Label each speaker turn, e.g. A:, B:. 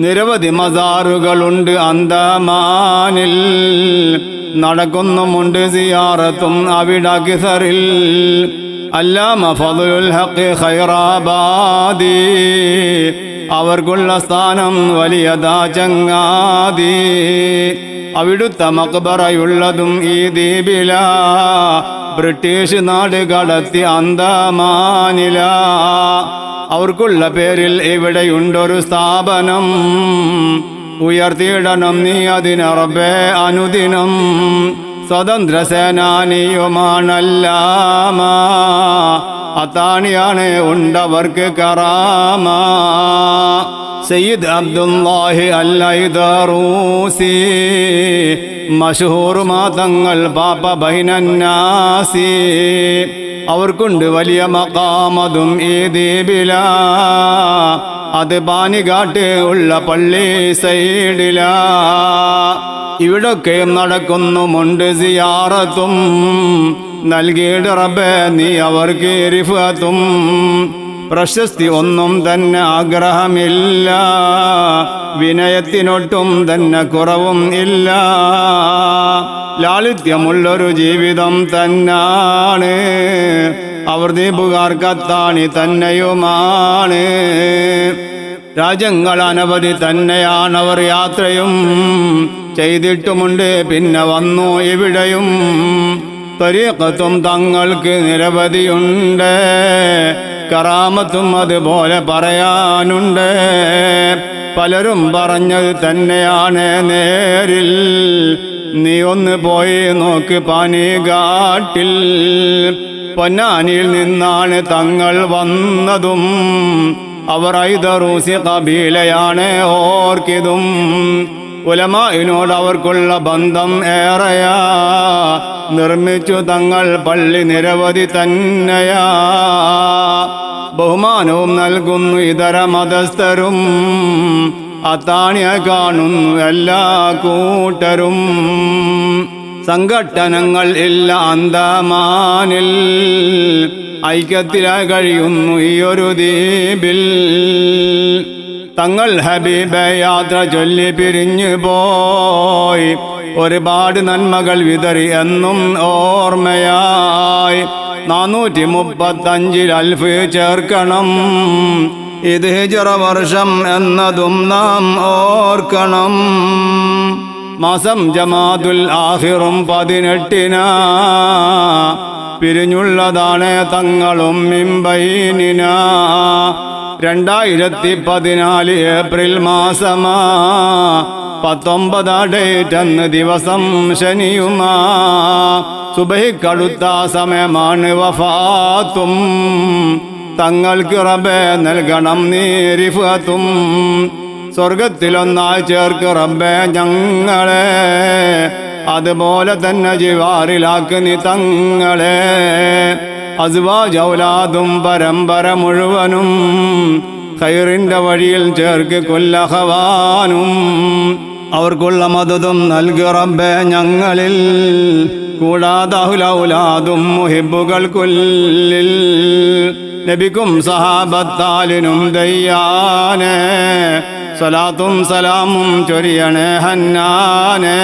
A: നിരവധി മസാറുകളുണ്ട് അന്തമാനിൽ, നടക്കുന്നുമുണ്ട് സിയാറത്തും അവിടകിസറിൽ. അല്ലാമ ഫളുൽ ഹഖ് ഖൈറാബാദി, അവർക്കുള്ള സ്ഥാനം വലിയതാ ചങ്ങാതി. അവിടുത്തെ മക്ബറയുള്ളതും ഈ ദ്വീപില, ബ്രിട്ടീഷ് നാട് കടത്തി അന്തമാനില. അവർക്കുള്ള പേരിൽ ഇവിടെയുണ്ടൊരു സ്ഥാപനം, ഉയർത്തിയിടണം നീ അതിന് റബ്ബേ അനുദിനം. സ്വതന്ത്ര സേനാനിയുമാണല്ലാമ, അത്താണിയാണ് ഉണ്ടവർക്ക് കറാമ. സയ്യിദ് അബ്ദുല്ലാഹി അൽ-ഐദറൂസി, മശഹൂർ മാതങ്ങൾ പാപ്പ ബൈനന്നാസി. അവർക്കുണ്ട് വലിയ മഖാമതും ഈ ദ്വീപില, അത് പാനിഘാട്ട് ഉള്ള പള്ളി സൈഡില. ഇവിടൊക്കെയും നടക്കുന്നുമുണ്ട് സിയാറത്തും, നൽകിയിട റബ്ബേ നീ അവർക്ക് റിഫത്തും. പ്രശസ്തി ഒന്നും തന്നെ ആഗ്രഹമില്ല, വിനയത്തിനൊട്ടും തന്നെ കുറവും ഇല്ല. ലാളിത്യമുള്ളൊരു ജീവിതം തന്നാണ്, അവർ ദ്വീപുകാർക്കത്താണി തന്നെയുമാണ്. രാജ്യങ്ങൾ അനവധി തന്നെയാണവർ യാത്രയും ചെയ്തിട്ടുമുണ്ട്, പിന്നെ വന്നു ഇവിടെയും. ത്വരീഖത്തും തങ്ങൾക്ക് നിരവധിയുണ്ട്, കറാമത്തും അതുപോലെ പറയാനുണ്ട്. പലരും പറഞ്ഞത് തന്നെയാണ് നേരിൽ, നീ ഒന്ന് പോയി നോക്ക് പാനിഘാട്ടിൽ. പൊന്നാനിയിൽ നിന്നാണ് തങ്ങൾ വന്നതും, അവർ ഐദറൂസി കബീലയാണ് ഓർക്കിതും. ഉലമാഇനോട് അവർക്കുള്ള ബന്ധം ഏറെയാ, നിർമ്മിച്ചു തങ്ങൾ പള്ളി നിരവധി തന്നെയാ. ബഹുമാനവും നൽകുന്നു ഇതര മതസ്ഥരും, അത്താണിയെ കാണുന്നു എല്ലാ കൂട്ടരും. സംഘട്ടനങ്ങൾ ഇല്ല അന്തമാനിൽ, ഐക്യത്തിലായി കഴിയുന്നു ഈ ഒരു ദ്വീപിൽ. തങ്ങൾ ഹബീബെ യാത്ര ചൊല്ലി പിരിഞ്ഞു പോയി, ഒരുപാട് നന്മകൾ വിതറി എന്നും ഓർമ്മയായി. 435 അൽഫ് ചേർക്കണം, ഇത് ഹിജ്റ വർഷം എന്നതും നാം ഓർക്കണം. മാസം ജമാദുൽ ആഖിറും 18 പിരിഞ്ഞുള്ളതാണ് തങ്ങളും മിമ്പൈനിന. 2014 ഏപ്രിൽ മാസമാ, 19 ഡേറ്റ് അന്ന് ദിവസം ശനിയുമാ. സുബഹിക്കടുത്ത സമയമാണ് വഫാത്തും, തങ്ങൾക്ക് റബ്ബേ നൽകണം നീ റിഫത്തും. സ്വർഗത്തിലൊന്നായി ചേർക്ക് റബ്ബേ ഞങ്ങളെ, അതുപോലെ തന്നെ ജിവാറിലാക്ക് നീ തങ്ങളെ. അസ്വാജ് ഔലാദും പരമ്പര മുഴുവനും, ഖൈറിന്റെ വഴിയിൽ ചേർക്ക് കൊല്ലഹവാനും. അവർക്കുള്ള മദതും നൽകി റബ്ബേ ഞങ്ങളിൽ, കൂടാതെ ഔലാദും മുഹിബുകൾ കുല്ലിൽ. നബിക്കും സഹാബത്താലിനും ദയ്യാനെ, സ്വലാത്തും സലാമും ചൊരിയണേ ഹന്നാനെ.